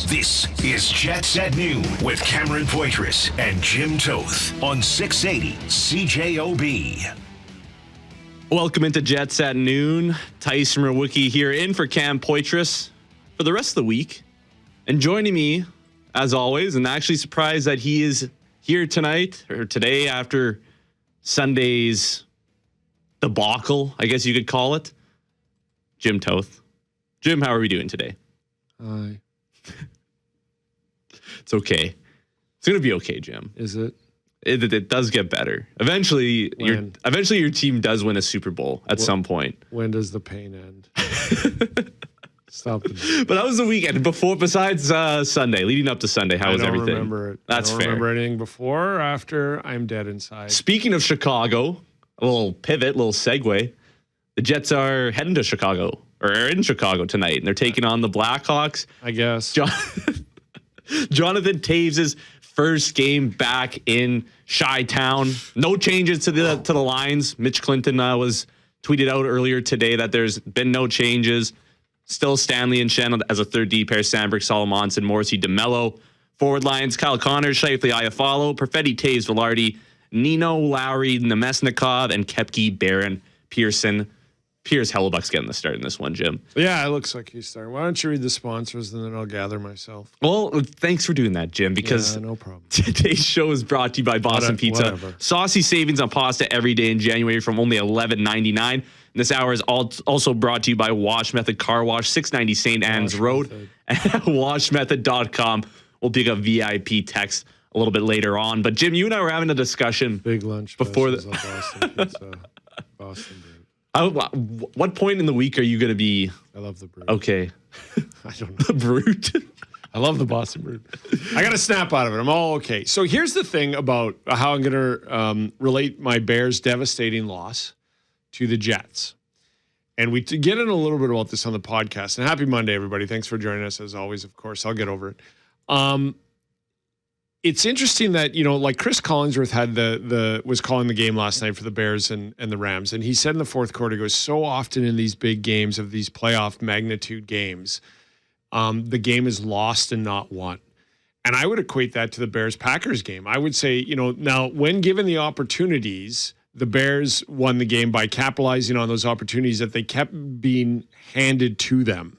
This is Jets at Noon with Cameron Poitras and Jim Toth on 680 CJOB. Welcome into Jets at Noon. Tyson Rewicki here in for Cam Poitras for the rest of the week. And joining me, as always, and actually surprised that he is here tonight or today after Sunday's debacle, I guess you could call it, Jim Toth. Jim, how are we doing today? Hi. It's okay. It's going to be okay, Jim. Is it? It does get better. Eventually, your team does win a Super Bowl at some point. When does the pain end? Stop it. But that was the weekend besides Sunday, leading up to Sunday. How was everything? I don't remember it. That's fair. I don't remember anything before or after. I'm dead inside. Speaking of Chicago, a little pivot, little segue. The Jets are heading to Chicago, or are in Chicago tonight, and they're taking on the Blackhawks. I guess. Jonathan Toews' first game back in Chi-Town. No changes to the lines. Mitch Clinton was tweeted out earlier today that there's been no changes. Still Stanley and Shen as a third D pair. Sandberg, Solomonson, Morrissey, DeMello. Forward lines, Kyle Connors, Shifley, Iafallo, Perfetti, Toews, Velarde, Nino, Lowry, Nemesnikov, and Koepke, Barron, Pearson. Piers Hellebuck's getting the start in this one, Jim. Yeah, it looks like he's starting. Why don't you read the sponsors and then I'll gather myself. Well, thanks for doing that, Jim, because no problem. Today's show is brought to you by Boston Pizza. Whatever. Saucy savings on pasta every day in January from only $11.99. This hour is also brought to you by Wash Method Car Wash, 690 St. Anne's Road. And washmethod.com. We'll pick up VIP text a little bit later on. But, Jim, you and I were having a discussion. Big lunch before the Boston Pizza. Boston Brute. What point in the week are you going to be? I love the Brute. Okay. I don't know. The Brute? I love the Boston Brute. I got to snap out of it. I'm all okay. So here's the thing about how I'm going to relate my Bears' devastating loss to the Jets. And we get in a little bit about this on the podcast. And happy Monday, everybody. Thanks for joining us as always. Of course, I'll get over it. It's interesting that, like Chris Collinsworth had was calling the game last night for the Bears and the Rams. And he said in the fourth quarter, he goes, so often in these big games of these playoff magnitude games, the game is lost and not won. And I would equate that to the Bears-Packers game. I would say, now when given the opportunities, the Bears won the game by capitalizing on those opportunities that they kept being handed to them.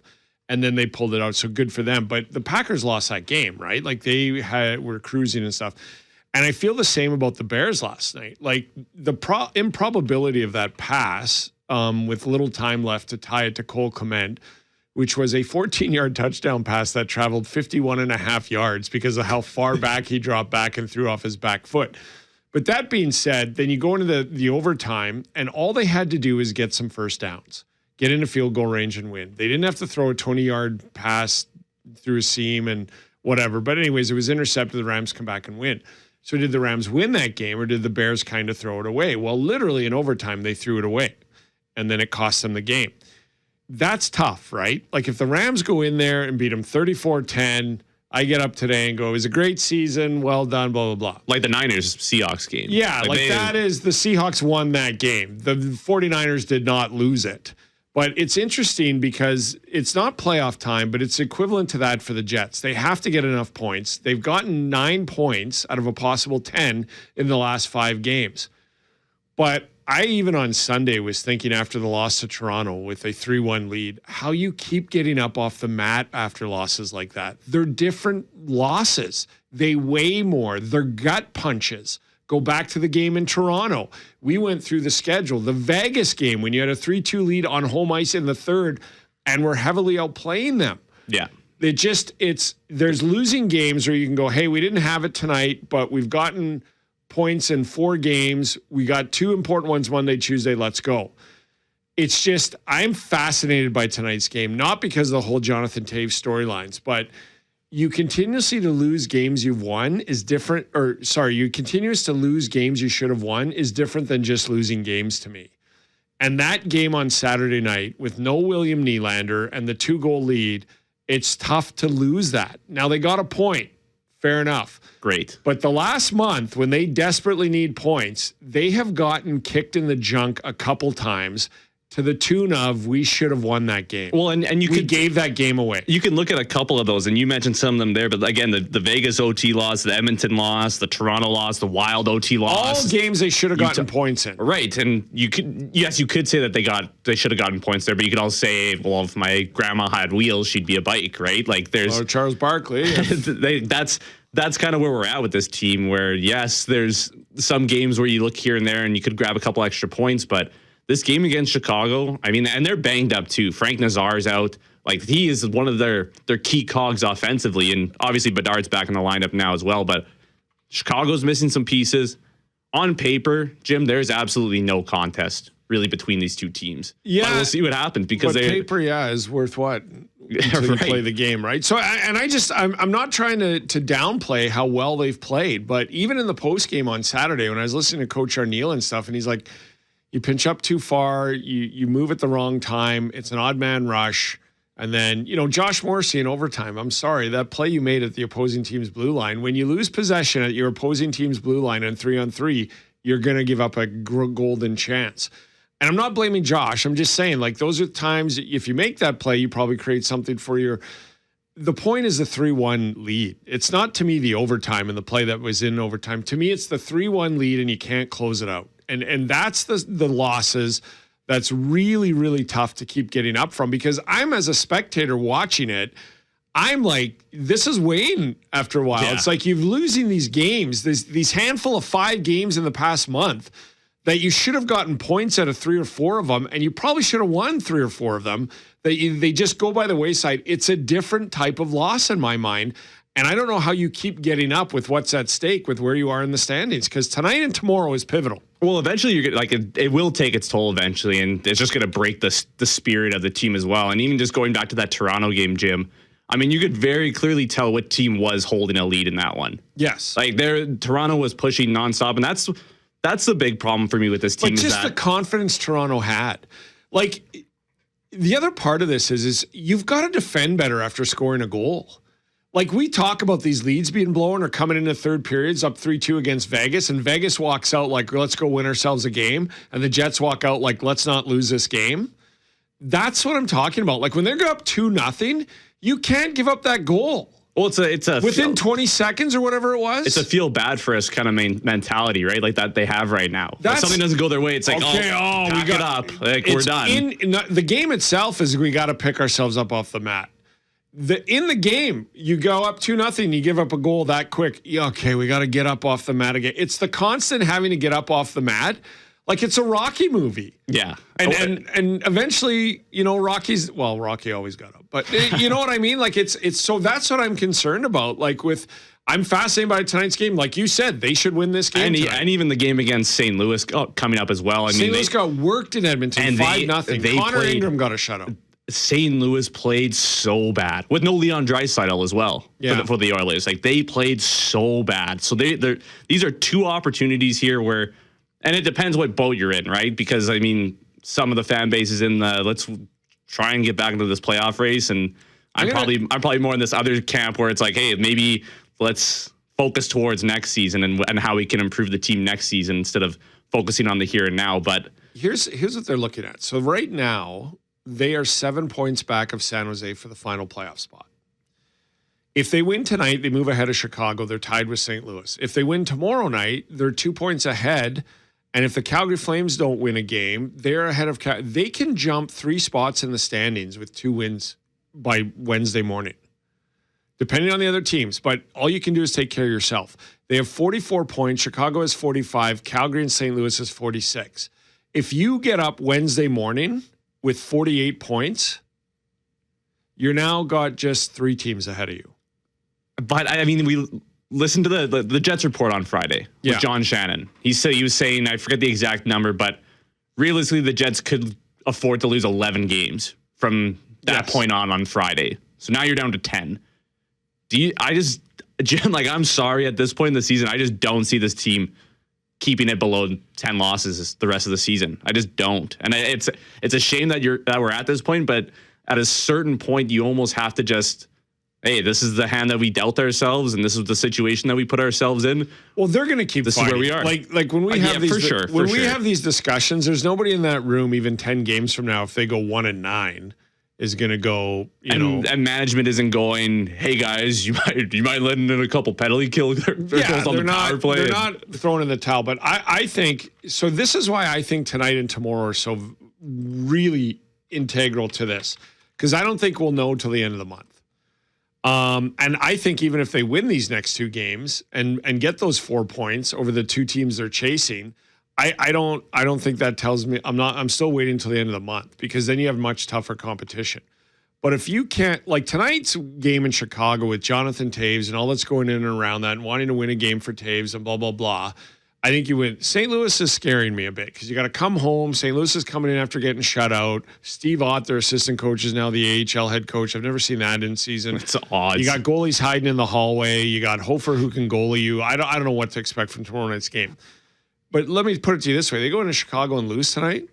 And then they pulled it out. So good for them. But the Packers lost that game, right? Like they were cruising and stuff. And I feel the same about the Bears last night. Like the improbability of that pass with little time left to tie it to Cole Clement, which was a 14-yard touchdown pass that traveled 51 and a half yards because of how far back he dropped back and threw off his back foot. But that being said, then you go into the overtime, and all they had to do is get some first downs. Get into field goal range and win. They didn't have to throw a 20-yard pass through a seam and whatever. But anyways, it was intercepted. The Rams come back and win. So did the Rams win that game or did the Bears kind of throw it away? Well, literally in overtime, they threw it away. And then it cost them the game. That's tough, right? Like if the Rams go in there and beat them 34-10, I get up today and go, it was a great season. Well done, blah, blah, blah. Like the Niners-Seahawks game. Yeah, like that is the Seahawks won that game. The 49ers did not lose it. But it's interesting because it's not playoff time, but it's equivalent to that for the Jets. They have to get enough points. They've gotten 9 points out of a possible 10 in the last 5 games. But I even on Sunday was thinking after the loss to Toronto with a 3-1 lead, how you keep getting up off the mat after losses like that. They're different losses. They weigh more. They're gut punches. Go back to the game in Toronto. We went through the schedule. The Vegas game when you had a 3-2 lead on home ice in the third and we're heavily outplaying them. Yeah. There's losing games where you can go, hey, we didn't have it tonight, but we've gotten points in 4 games. We got 2 important ones Monday, Tuesday. Let's go. It's just, I'm fascinated by tonight's game, not because of the whole Jonathan Toews storylines, but you continuously to lose games you've won is different, you continuous to lose games you should have won is different than just losing games to me. And that game on Saturday night with no William Nylander and the 2-goal lead, it's tough to lose that. Now they got a point. Fair enough. Great. But the last month when they desperately need points, they have gotten kicked in the junk a couple times to the tune of we should have won that game. Well, and we gave that game away. You can look at a couple of those, and you mentioned some of them there. But again, the Vegas OT loss, the Edmonton loss, the Toronto loss, the Wild OT loss. All games they should have gotten points in. Right, and you could say that they should have gotten points there, but you could also say, well, if my grandma had wheels, she'd be a bike, right? Like there's Charles Barkley. That's kind of where we're at with this team. Where yes, there's some games where you look here and there, and you could grab a couple extra points, but this game against Chicago, I mean, and they're banged up too. Frank Nazar's out. Like, he is one of their key cogs offensively. And obviously Bedard's back in the lineup now as well. But Chicago's missing some pieces. On paper, Jim, there's absolutely no contest really between these two teams. Yeah. But we'll see what happens because paper, is worth what? Until you play the game, right? So, I'm not trying to downplay how well they've played. But even in the post game on Saturday, when I was listening to Coach Arneal and stuff, and he's like, you pinch up too far, you move at the wrong time, it's an odd man rush, and then, Josh Morrissey in overtime, I'm sorry, that play you made at the opposing team's blue line, when you lose possession at your opposing team's blue line on 3-on-3, you're going to give up a golden chance. And I'm not blaming Josh, I'm just saying, like, those are times, if you make that play, you probably create something for the point is the 3-1 lead. It's not, to me, the overtime and the play that was in overtime. To me, it's the 3-1 lead and you can't close it out. And that's the losses that's really, really tough to keep getting up from, because I'm, as a spectator watching it, I'm like, this is weighing after a while. Yeah. It's like you're losing these games, these handful of 5 games in the past month that you should have gotten points out of 3 or 4 of them, and you probably should have won 3 or 4 of them. They just go by the wayside. It's a different type of loss in my mind. And I don't know how you keep getting up with what's at stake with where you are in the standings, because tonight and tomorrow is pivotal. Well, eventually you're like it will take its toll eventually, and it's just going to break the spirit of the team as well. And even just going back to that Toronto game, Jim, I mean, you could very clearly tell what team was holding a lead in that one. Yes, like Toronto was pushing nonstop, and that's the big problem for me with this team. But just the confidence Toronto had, like. The other part of this is you've got to defend better after scoring a goal. Like, we talk about these leads being blown or coming into third periods up 3-2 against Vegas, and Vegas walks out like, let's go win ourselves a game, and the Jets walk out like, let's not lose this game. That's what I'm talking about. Like, when they're up 2-0, you can't give up that goal. Well, it's a within 20 seconds or whatever it was. It's a feel bad for us kind of mentality, right? Like that they have right now. If something doesn't go their way, it's like, we got it up. Like, we're done. The game itself is we got to pick ourselves up off the mat. In the game, you go up 2-0, you give up a goal that quick. Okay, we got to get up off the mat again. It's the constant having to get up off the mat. Like, it's a Rocky movie. Yeah. And eventually, Rocky always got up. But you know what I mean? Like, it's so that's what I'm concerned about. Like, I'm fascinated by tonight's game. Like you said, they should win this game. And even the game against St. Louis coming up as well. St. Louis got worked in Edmonton, 5-0. Connor Ingram got a shutout. St. Louis played so bad with no Leon Draisaitl as well for the Oilers. Like, they played so bad. So these are 2 opportunities here where. And it depends what boat you're in, right? Because, I mean, some of the fan base is in the let's try and get back into this playoff race. And I'm probably more in this other camp where it's like, hey, maybe let's focus towards next season and how we can improve the team next season instead of focusing on the here and now. But here's what they're looking at. So right now, they are 7 points back of San Jose for the final playoff spot. If they win tonight, they move ahead of Chicago. They're tied with St. Louis. If they win tomorrow night, they're 2 points ahead. And if the Calgary Flames don't win a game, they're ahead of they can jump 3 spots in the standings with 2 wins by Wednesday morning, depending on the other teams. But all you can do is take care of yourself. They have 44 points. Chicago has 45. Calgary and St. Louis has 46. If you get up Wednesday morning with 48 points, you're now got just 3 teams ahead of you. But, I mean, we listened to the Jets report on Friday with John Shannon. He was saying, I forget the exact number, but realistically, the Jets could afford to lose 11 games from that point on Friday. So now you're down to 10. Jim, like, I'm sorry at this point in the season, I just don't see this team keeping it below 10 losses the rest of the season. I just don't. And it's a shame that we're at this point, but at a certain point, you almost have to just hey, this is the hand that we dealt ourselves, and this is the situation that we put ourselves in. Well, they're going to keep This fighting. is where we are. Like when we have these, for sure. have these discussions, there's nobody in that room, even 10 games from now, if they go 1-9, is going to go, and management isn't going, hey guys, you might let in a couple penalty kills on the power play. They're not throwing in the towel, but I think so. This is why I think tonight and tomorrow are so really integral to this, because I don't think we'll know till the end of the month. And I think even if they win these next two games and get those 4 points over the two teams they're chasing, I don't think that tells me I'm still waiting until the end of the month, because then you have much tougher competition. But if you can't, like tonight's game in Chicago with Jonathan Toews and all that's going in and around that and wanting to win a game for Toews and blah, blah, blah, I think you win. St. Louis is scaring me a bit because you got to come home. St. Louis is coming in after getting shut out. Steve Ott, their assistant coach, is now the AHL head coach. I've never seen that in season. It's odd. You got goalies hiding in the hallway. You got Hofer who can goalie you. I don't know what to expect from tomorrow night's game. But let me put it to you this way. They go into Chicago and lose tonight.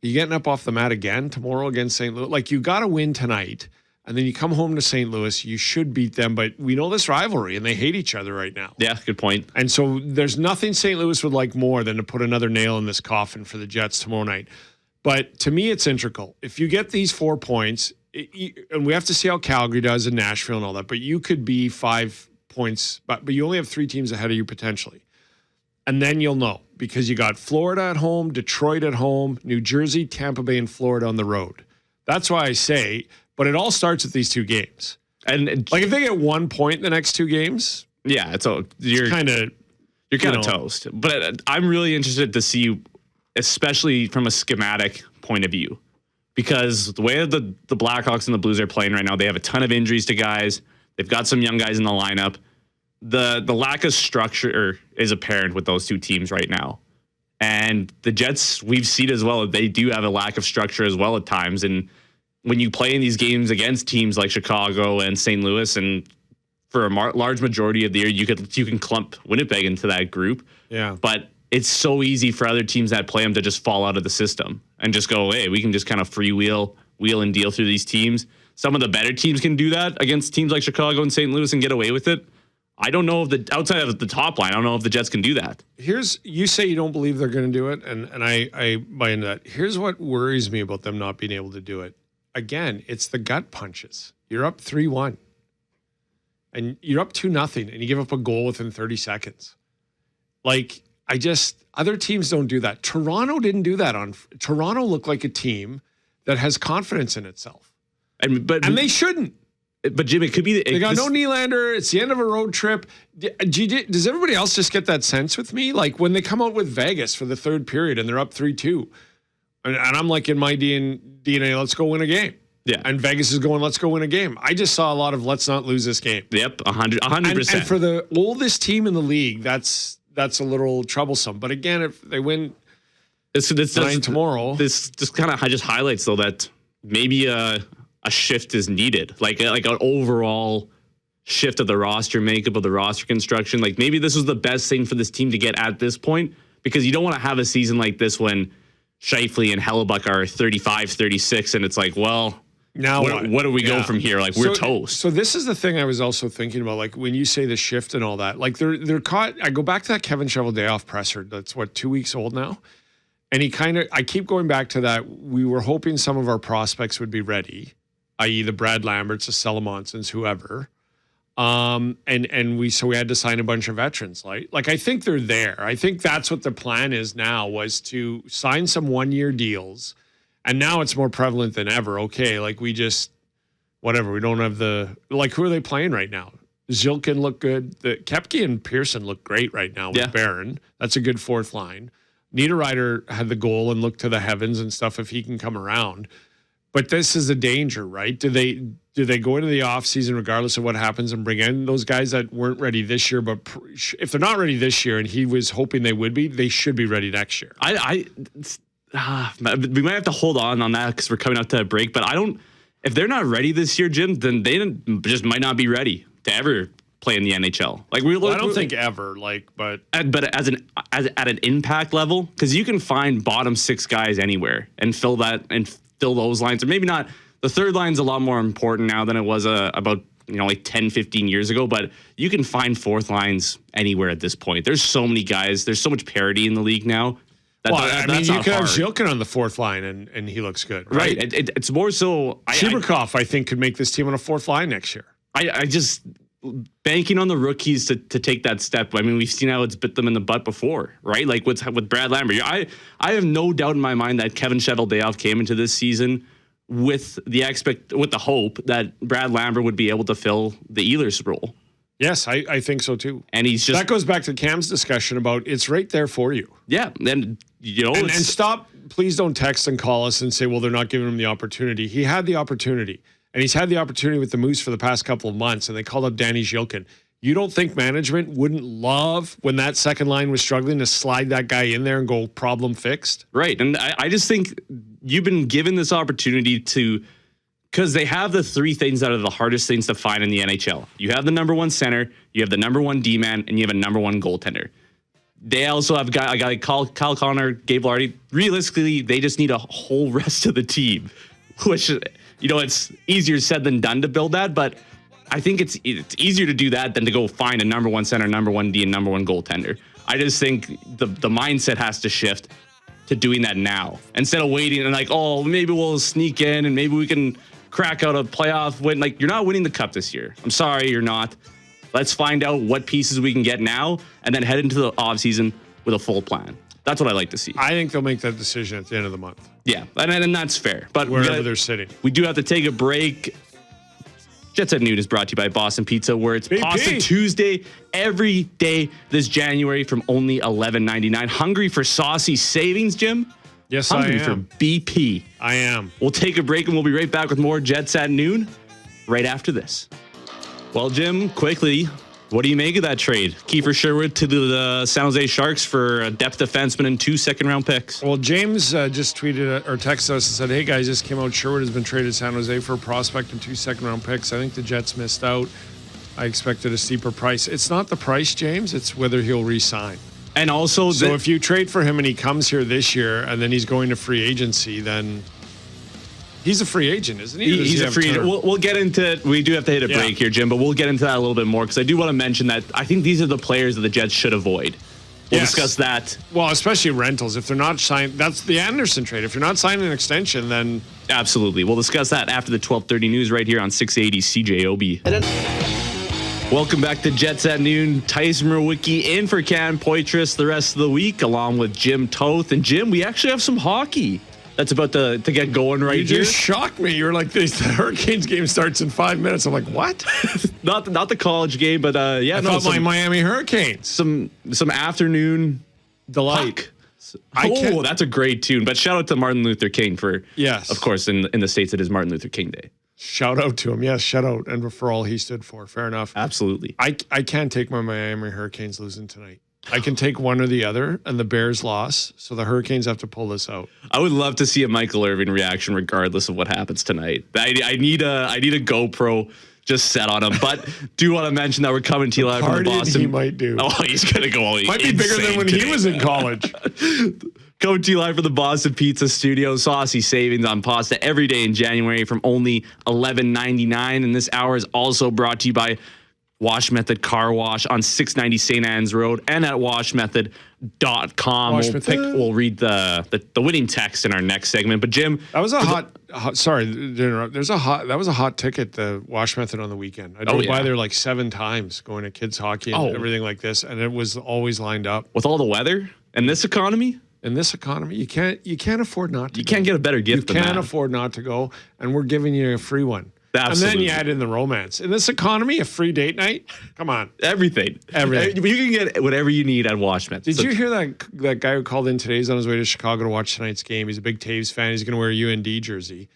You getting up off the mat again tomorrow against St. Louis? Like, you got to win tonight, and then you come home to St. Louis. You should beat them, but we know this rivalry, and they hate each other right now. Yeah, good point. And so there's nothing St. Louis would like more than to put another nail in this coffin for the Jets tomorrow night. But to me, it's integral. If you get these 4 points, and we have to see how Calgary does in Nashville and all that, but you could be 5 points, but you only have 3 teams ahead of you potentially. And then you'll know, because you got Florida at home, Detroit at home, New Jersey, Tampa Bay, and Florida on the road. That's why I say, but it all starts with these 2 games. And like if they get 1 point in the next 2 games, yeah, you're kind of toast. But I'm really interested to see, especially from a schematic point of view, because the way the Blackhawks and the Blues are playing right now, they have a ton of injuries to guys. They've got some young guys in the lineup. The lack of structure is apparent with those 2 teams right now. And the Jets, we've seen as well, they do have a lack of structure as well at times. And when you play in these games against teams like Chicago and St. Louis, and for a large majority of the year, you can clump Winnipeg into that group. Yeah. But it's so easy for other teams that play them to just fall out of the system and just go, hey, we can just kind of wheel and deal through these teams. Some of the better teams can do that against teams like Chicago and St. Louis and get away with it. I don't know if outside of the top line, I don't know if the Jets can do that. You say you don't believe they're going to do it, and I buy into that. Here's what worries me about them not being able to do it. Again, it's the gut punches. You're up 3-1, and you're up 2-0, and you give up a goal within 30 seconds. Like, other teams don't do that. Toronto didn't do that. Toronto looked like a team that has confidence in itself, and they shouldn't. But Jim, it could be they got no Nylander. It's the end of a road trip. Does everybody else just get that sense with me? Like when they come out with Vegas for the 3rd period and they're up 3-2, and I'm like in my DNA, let's go win a game. Yeah, and Vegas is going, let's go win a game. I just saw a lot of let's not lose this game. Yep, 100%. And for the oldest team in the league, that's a little troublesome. But again, if they win, this tomorrow. This just kind of just highlights though that maybe a shift is needed, like an overall shift of the roster makeup, of the roster construction. Like maybe this was the best thing for this team to get at this point, because you don't want to have a season like this when Scheifele and Hellebuck are 35, 36, and it's like, well, now what do we go from here? Like we're toast. So this is the thing I was also thinking about, like when you say the shift and all that, like they're caught. I go back to that Kevin Cheveldayoff presser. That's 2 weeks old now. And I keep going back to that. We were hoping some of our prospects would be ready, i.e. the Brad Lamberts, the Selemonsons, whoever. And we had to sign a bunch of veterans. Like I think they're there. I think that's what the plan is now, was to sign some 1-year deals. And now it's more prevalent than ever. Okay, like we just, whatever, we don't have who are they playing right now? Zilkin look good. The Koepke and Pearson look great right now with Barron. That's a good 4th line. Niederreiter had the goal and looked to the heavens and stuff if he can come around. But this is a danger, right? Do they go into the offseason regardless of what happens and bring in those guys that weren't ready this year? But if they're not ready this year, and he was hoping they would be, they should be ready next year. We might have to hold on that because we're coming up to a break. But if they're not ready this year, Jim, then they just might not be ready to ever play in the NHL. Like I don't think ever. But at an impact level, because you can find bottom 6 guys anywhere and fill those lines, or maybe not the third line's a lot more important now than it was about like 10, 15 years ago, but you can find fourth lines anywhere at this point. There's so many guys. There's so much parity in the league now. You could have Zhilkin on the fourth line, and he looks good. Right. It's more so... Chibrikov, I think, could make this team on a fourth line next year. I just... Banking on the rookies to take that step. I mean, we've seen how it's bit them in the butt before, right? Like with Brad Lambert. I have no doubt in my mind that Kevin Cheveldayoff came into this season with the hope that Brad Lambert would be able to fill the Ehlers role. Yes, I think so too. And that goes back to Cam's discussion about it's right there for you. Yeah, and and stop. Please don't text and call us and say, well, they're not giving him the opportunity. He had the opportunity, and he's had the opportunity with the Moose for the past couple of months, and they called up Danny Zhilkin. You don't think management wouldn't love when that second line was struggling to slide that guy in there and go problem fixed? Right, and I just think you've been given this opportunity because they have the three things that are the hardest things to find in the NHL. You have the number one center, you have the number one D-man, and you have a number one goaltender. They also have a guy like Kyle Connor, Gabe Lardy. Realistically, they just need a whole rest of the team, which, it's easier said than done to build that, but I think it's easier to do that than to go find a number one center, number one D, and number one goaltender. I just think the mindset has to shift to doing that now instead of waiting and maybe we'll sneak in and maybe we can crack out a playoff win. Like, you're not winning the cup this year. I'm sorry, you're not. Let's find out what pieces we can get now and then head into the offseason with a full plan. That's what I like to see. I think they'll make that decision at the end of the month. Yeah, and that's fair. But wherever they're sitting. We do have to take a break. Jets at Noon is brought to you by Boston Pizza, where it's BP. Pasta Tuesday every day this January from only $11.99. Hungry for saucy savings, Jim? Yes, Hungry I am. for BP. I am. We'll take a break and we'll be right back with more Jets at Noon right after this. Well, Jim, quickly, what do you make of that trade? Kiefer Sherwood to the San Jose Sharks for a depth defenseman and 2 second-round picks. Well, James just tweeted or texted us and said, hey, guys, just came out. Sherwood has been traded to San Jose for a prospect and 2 second-round picks. I think the Jets missed out. I expected a steeper price. It's not the price, James. It's whether he'll re-sign. And also... So if you trade for him and he comes here this year and then he's going to free agency, then... He's a free agent, isn't he? He's a free agent. We'll get into it. We do have to hit a break here, Jim, but we'll get into that a little bit more because I do want to mention that I think these are the players that the Jets should avoid. We'll discuss that. Well, especially rentals. If they're not signed, that's the Anderson trade. If you're not signing an extension, then... Absolutely. We'll discuss that after the 12:30 news right here on 680 CJOB. Welcome back to Jets at Noon. Tyson Mrowicki in for Cam Poitras the rest of the week, along with Jim Toth. And Jim, we actually have some hockey that's about to get going right here. You just shocked me. You were like, the Hurricanes game starts in 5 minutes. I'm like, what? not the college game, but I thought my Miami Hurricanes. Some afternoon delight. That's a great tune. But shout out to Martin Luther King for, yes, of course, in the States it is Martin Luther King Day. Shout out to him. Yes, shout out. And for all he stood for. Fair enough. Absolutely. I can't take my Miami Hurricanes losing tonight. I can take one or the other, and the Bears lost, so the Hurricanes have to pull this out. I would love to see a Michael Irvin reaction regardless of what happens tonight. I need a GoPro just set on him, but do want to mention that we're coming to you live from Boston. He might do. Oh, he's going to go all might be bigger than when he was in college. Coming to you live from the Boston Pizza Studio. Saucy savings on pasta every day in January from only $11.99. And this hour is also brought to you by Wash Method Car Wash on 690 St. Anne's Road and at washmethod.com. We'll read the winning text in our next segment. But Jim, that was a hot sorry to interrupt. That was a hot ticket, the Wash Method on the weekend. I drove by there like 7 times going to kids hockey and everything like this, and it was always lined up. With all the weather and this economy? In this economy, you can't afford not to. You can't get a better gift than that. You can't afford not to go, and we're giving you a free one. Absolutely. And then you add in the romance. In this economy, a free date night? Come on. Everything. You can get whatever you need at Wash Method. Did you hear that guy who called in today? He's on his way to Chicago to watch tonight's game. He's a big Toews fan. He's going to wear a UND jersey.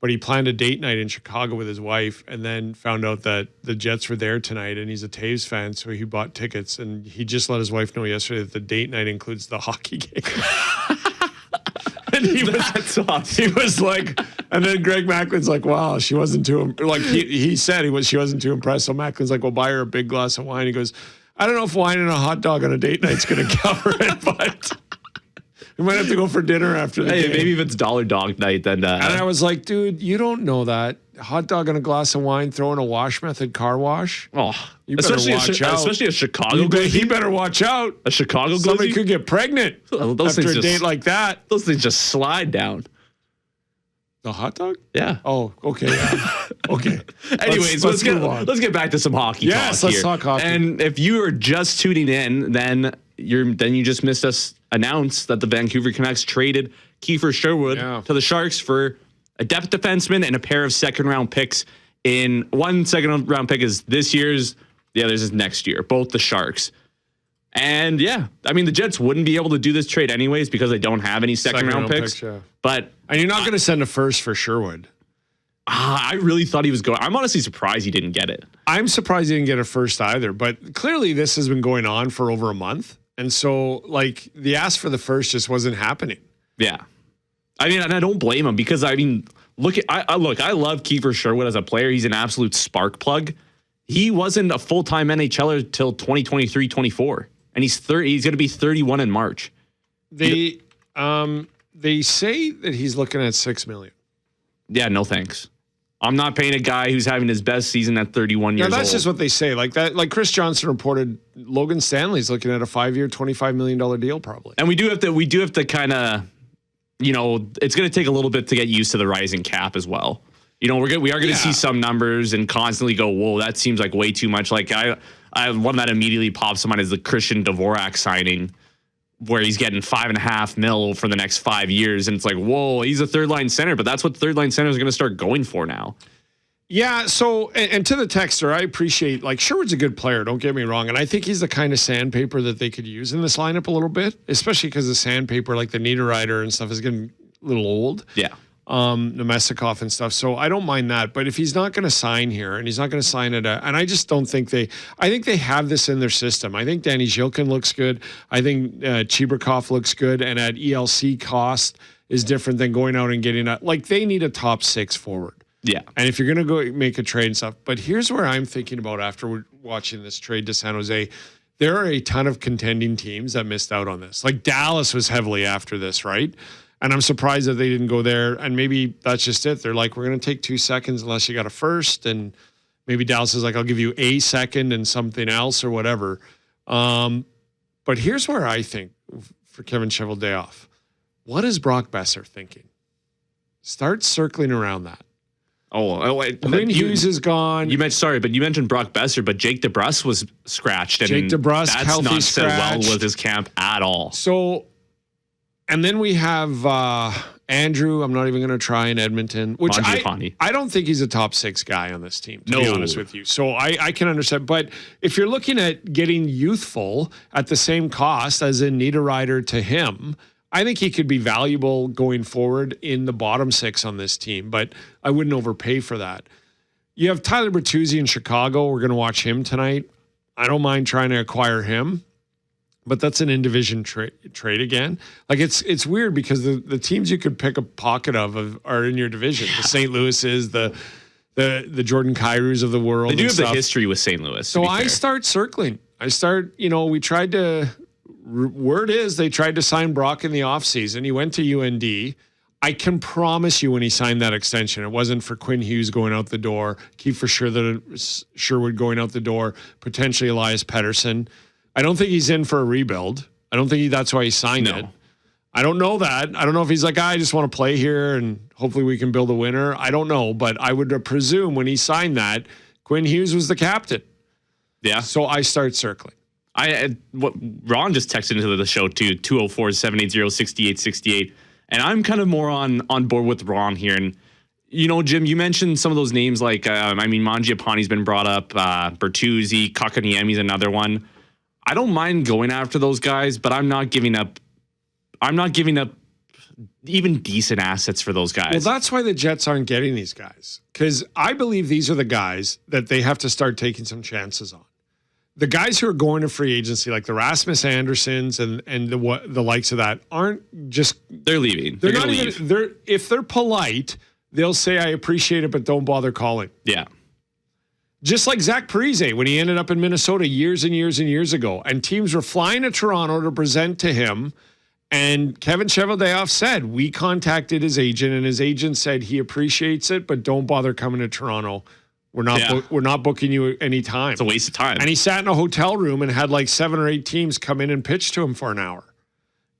But he planned a date night in Chicago with his wife and then found out that the Jets were there tonight, and he's a Toews fan, so he bought tickets. And he just let his wife know yesterday that the date night includes the hockey game. And That's awesome. He was like, and then Greg Macklin's like, wow, she wasn't too, like he said she wasn't too impressed. So Macklin's like, well, buy her a big glass of wine. He goes, I don't know if wine and a hot dog on a date night's going to cover it, but We might have to go for dinner after the game. Maybe if it's dollar dog night, then. And I was like, dude, you don't know that. Hot dog and a glass of wine, throw in a wash method car wash. Oh, you better watch out. Especially a Chicago glizzy. He better watch out. A Chicago glizzy? Somebody could get pregnant after a date like that. Those things just slide down. The hot dog? Yeah. Oh, okay. Yeah. Okay. Anyways, let's get back to some hockey talk here. Yes, let's talk hockey. And if you are just tuning in, then you just missed us announce that the Vancouver Canucks traded Kiefer Sherwood to the Sharks for a depth defenseman and a pair of second-round picks. One second-round pick is this year's, the other is next year, both the Sharks. And the Jets wouldn't be able to do this trade anyways because they don't have any second-round picks. But and you're not going to send a first for Sherwood. I really thought he was going. I'm honestly surprised he didn't get it. I'm surprised he didn't get a first either. But clearly, this has been going on for over a month, and so the ask for the first just wasn't happening. Yeah. And I don't blame him because I love Kiefer Sherwood as a player. He's an absolute spark plug. He wasn't a full-time NHLer till 2023-24, and he's going to be 31 in March. They say that he's looking at $6 million. Yeah, no thanks. I'm not paying a guy who's having his best season at 31 years old. That's just what they say. Like Chris Johnson reported, Logan Stanley's looking at a 5-year, $25 million deal probably. And we do have to kind of. It's going to take a little bit to get used to the rising cap as well. We are going to see some numbers and constantly go, whoa, that seems like way too much. Like one that immediately pops to mind is the Christian Dvorak signing, where he's getting $5.5 million for the next 5 years, and it's like, whoa, he's a third line center, but that's what third line centers are going to start going for now. Yeah. So, and to the texter, I appreciate Sherwood's a good player. Don't get me wrong, and I think he's the kind of sandpaper that they could use in this lineup a little bit, especially because the sandpaper like the Niederreiter and stuff is getting a little old. Yeah. Nemestikov and stuff. So I don't mind that. But if he's not going to sign here and he's not going to sign and I just don't think I think they have this in their system. I think Danny Zhilkin looks good. I think Chibrikov looks good. And at ELC cost is different than going out and getting they need a top 6 forward. Yeah. And if you're going to go make a trade and stuff, but here's where I'm thinking about after watching this trade to San Jose. There are a ton of contending teams that missed out on this. Like Dallas was heavily after this, right? And I'm surprised that they didn't go there. And maybe that's just it. They're like, we're going to take 2 seconds unless you got a first. And maybe Dallas is like, I'll give you a second and something else or whatever. But here's where I think for Kevin Cheveldayoff, what is Brock Besser thinking? Start circling around that. Quinn Hughes is gone. You mentioned Brock Besser, but Jake DeBrusk was scratched. And Jake DeBrusk, that's healthy not scratched. set well with his camp at all. So, and then we have Andrew. I'm not even going to try in Edmonton, which I don't think he's a top 6 guy on this team, to be honest with you. So I can understand. But if you're looking at getting youthful at the same cost as in Niederreiter to him, I think he could be valuable going forward in the bottom 6 on this team, but I wouldn't overpay for that. You have Tyler Bertuzzi in Chicago. We're going to watch him tonight. I don't mind trying to acquire him, but that's an in-division trade again. It's weird because the teams you could pick a pocket of are in your division. The St. Louis's, the Jordan Kyrous of the world. They do have the history with St. Louis. So I start circling. We tried to. Word is they tried to sign Brock in the offseason. He went to UND. I can promise you when he signed that extension, it wasn't for Quinn Hughes going out the door, Kiefer Sherwood going out the door, potentially Elias Pettersson. I don't think he's in for a rebuild. I don't think that's why he signed it. I don't know that. I don't know if he's like, I just want to play here and hopefully we can build a winner. I don't know, but I would presume when he signed that, Quinn Hughes was the captain. Yeah. So I start circling. Ron just texted into the show too, 204-780-6868. And I'm kind of more on board with Ron here. And, Jim, you mentioned some of those names like, Mangiapane's been brought up, Bertuzzi, Kakaniemi's another one. I don't mind going after those guys, but I'm not giving up even decent assets for those guys. Well, that's why the Jets aren't getting these guys. Because I believe these are the guys that they have to start taking some chances on. The guys who are going to free agency, like the Rasmus Andersons and the likes of that, aren't just... They're leaving. They're not even... If they're polite, they'll say, I appreciate it, but don't bother calling. Yeah. Just like Zach Parise when he ended up in Minnesota years and years and years ago. And teams were flying to Toronto to present to him, And Kevin Cheveldayoff said, we contacted his agent, and his agent said he appreciates it, but don't bother coming to Toronto. We're not booking you any time. It's a waste of time. And he sat in a hotel room and had like 7 or 8 teams come in and pitch to him for an hour.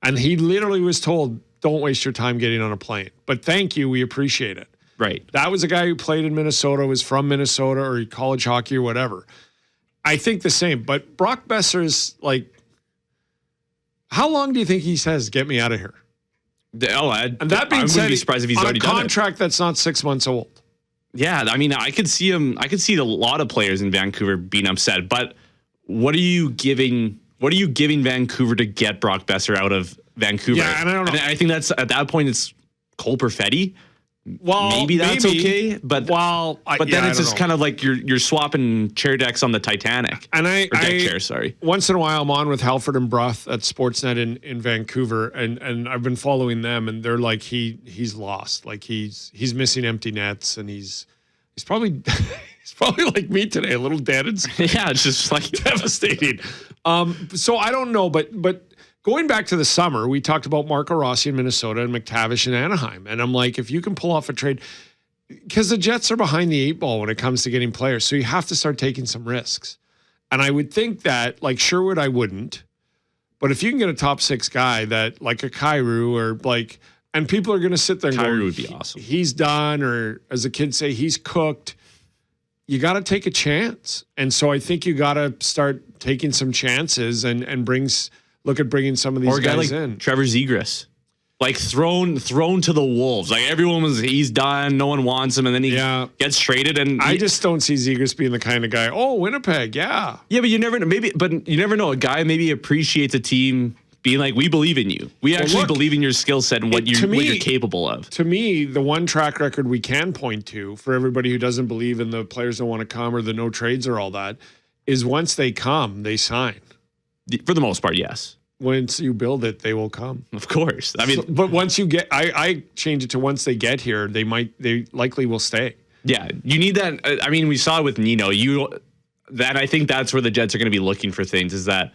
And he literally was told, don't waste your time getting on a plane. But thank you, we appreciate it. Right. That was a guy who played in Minnesota, was from Minnesota or college hockey or whatever. I think the same. But Brock Besser's like, how long do you think he says, get me out of here? And that being said, I wouldn't be surprised if he's already done it. On a contract that's not 6 months old. Yeah, I mean, I could see him. I could see a lot of players in Vancouver being upset. But what are you giving? What are you giving Vancouver to get Brock Besser out of Vancouver? Yeah, and I don't know. And I think that's at that point it's Cole Perfetti. Well, maybe that's okay, but then it's just kind of like you're swapping chair decks on the Titanic. And deck chairs, sorry. Once in a while, I'm on with Halford and Bruth at Sportsnet in Vancouver, and I've been following them, and they're like he's lost, like he's missing empty nets, and he's probably he's probably like me today, a little dead and yeah, it's just like devastating. So I don't know, but. Going back to the summer, we talked about Marco Rossi in Minnesota and McTavish in Anaheim. And I'm like, if you can pull off a trade, because the Jets are behind the 8 ball when it comes to getting players. So you have to start taking some risks. And I would think that, like Sherwood, I wouldn't. But if you can get a top 6 guy that, like a Kyrou or like, and people are going to sit there and Kyrou go, would be awesome. He's done, or as the kids say, he's cooked. You got to take a chance. And so I think you got to start taking some chances and look at bringing some of these guys like in. Trevor Zegras, like thrown to the wolves. Like he's done. No one wants him, and then he gets traded. And I just don't see Zegras being the kind of guy. Oh, Winnipeg, yeah. But you never know. But you never know. A guy maybe appreciates a team being like, we believe in you. We actually believe in your skill set and what you're capable of. To me, the one track record we can point to for everybody who doesn't believe in the players don't want to come or the no trades or all that is once they come, they sign. For the most part, yes. Once you build it, they will come. Of course. I mean, but once you get, I change it to once they get here, they likely will stay. Yeah, you need that. I mean, we saw it with Nino. I think that's where the Jets are going to be looking for things. Is that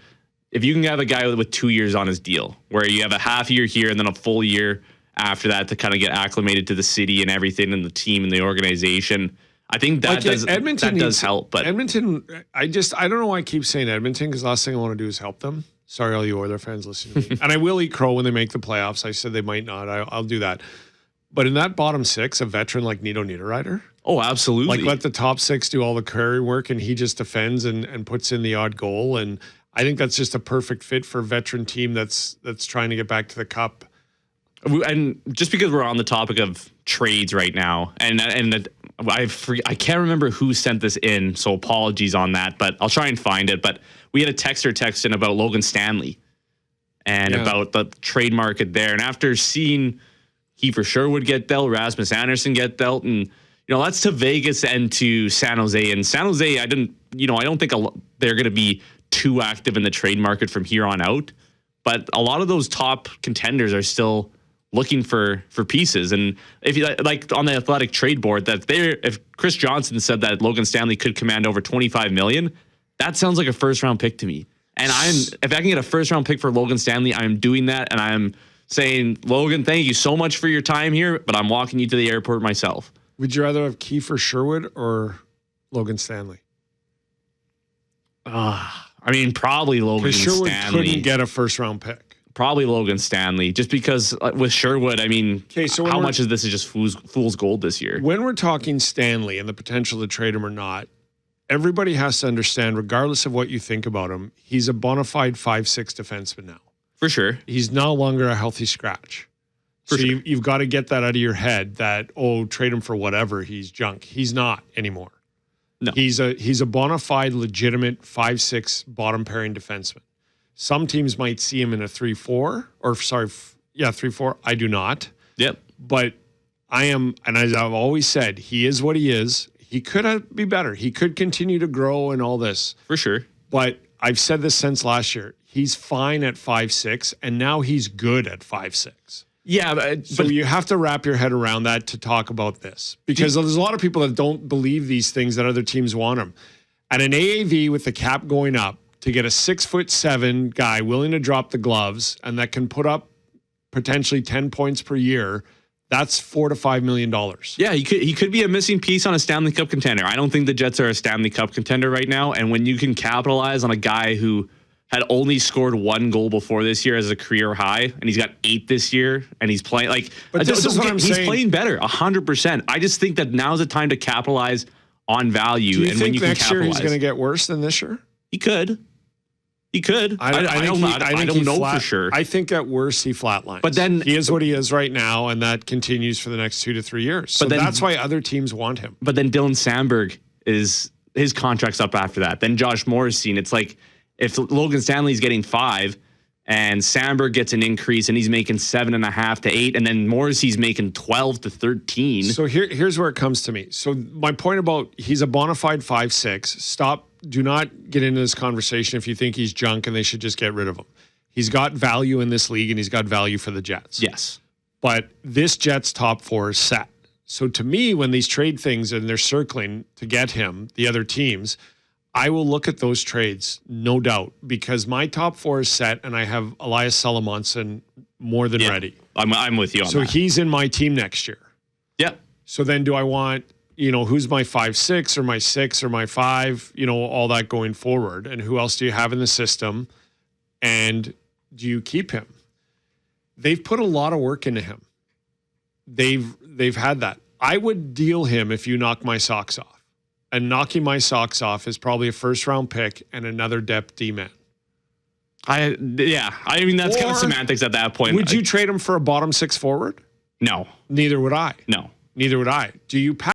if you can have a guy with 2 years on his deal, where you have a half year here and then a full year after that to kind of get acclimated to the city and everything and the team and the organization. I think that does help. But Edmonton, I don't know why I keep saying Edmonton, because the last thing I want to do is help them. Sorry, all you Oilers fans listening to me. And I will eat crow when they make the playoffs. I said they might not. I'll do that. But in that bottom 6, a veteran like Nito Niederreiter. Oh, absolutely. Like let the top 6 do all the carry work and he just defends and puts in the odd goal. And I think that's just a perfect fit for a veteran team that's trying to get back to the cup. And just because we're on the topic of trades right now, and I can't remember who sent this in, so apologies on that, but I'll try and find it. But we had a texter text in about Logan Stanley and about the trade market there. And after seeing Kiefer Sherwood get dealt, Rasmus Anderson get dealt, and that's to Vegas and to San Jose. And San Jose, I don't think they're going to be too active in the trade market from here on out. But a lot of those top contenders are still looking for pieces. And if you like on the Athletic trade board, if Chris Johnson said that Logan Stanley could command over $25 million, that sounds like a first round pick to me. And if I can get a first round pick for Logan Stanley, I'm doing that. And I'm saying, Logan, thank you so much for your time here, but I'm walking you to the airport myself. Would you rather have Kiefer Sherwood or Logan Stanley? I mean, probably Logan Stanley. Because Sherwood couldn't get a first round pick. Probably Logan Stanley, just because with Sherwood, I mean, how much of this is just fool's gold this year? When we're talking Stanley and the potential to trade him or not, everybody has to understand, regardless of what you think about him, he's a bona fide 5'6" defenseman now. For sure. He's no longer a healthy scratch. So you've got to get that out of your head that, trade him for whatever, he's junk. He's not anymore. No. He's a bona fide, legitimate 5'6" bottom pairing defenseman. Some teams might see him in a 3-4 3-4. I do not. Yep. But I am, and as I've always said, he is what he is. He could be better. He could continue to grow and all this. For sure. But I've said this since last year. He's fine at 5'6", and now he's good at 5'6". Yeah, but you have to wrap your head around that to talk about this, because there's a lot of people that don't believe these things that other teams want him. At an AAV with the cap going up, to get a 6'7" guy willing to drop the gloves and that can put up potentially 10 points per year, that's $4 to $5 million. Yeah, he could be a missing piece on a Stanley Cup contender. I don't think the Jets are a Stanley Cup contender right now. And when you can capitalize on a guy who had only scored 1 goal before this year as a career high, and he's got 8 this year, and he's playing like. But this is what I'm saying. He's playing better, 100%. I just think that now's the time to capitalize on value. Do you and think when you next can year capitalize, he's going to get worse than this year? He could. He could. I don't know for sure. I think at worst he flatlines. But then he is what he is right now, and that continues for the next 2 to 3 years. So that's why other teams want him. But then Dylan Sandberg his contract's up after that. Then Josh Morrissey, and it's like if Logan Stanley's getting 5 and Sandberg gets an increase and he's making 7.5 to 8, and then Morrissey's making 12 to 13. So here's where it comes to me. So my point about he's a bona fide 5'6". Do not get into this conversation if you think he's junk and they should just get rid of him. He's got value in this league and he's got value for the Jets. Yes. But this Jets top 4 is set. So to me, when these trade things and they're circling to get him, the other teams, I will look at those trades, no doubt, because my top 4 is set and I have Elias Salamonson more than ready. I'm with you on that. So he's in my team next year. Yeah. So then do I want, who's my 5'6" or my 6 or my 5, all that going forward? And who else do you have in the system? And do you keep him? They've put a lot of work into him. They've had that. I would deal him if you knock my socks off. And knocking my socks off is probably a first-round pick and another depth D-man. I mean, that's kind of semantics at that point. Would you trade him for a bottom 6 forward? No. Neither would I. No. Neither would I. Do you pass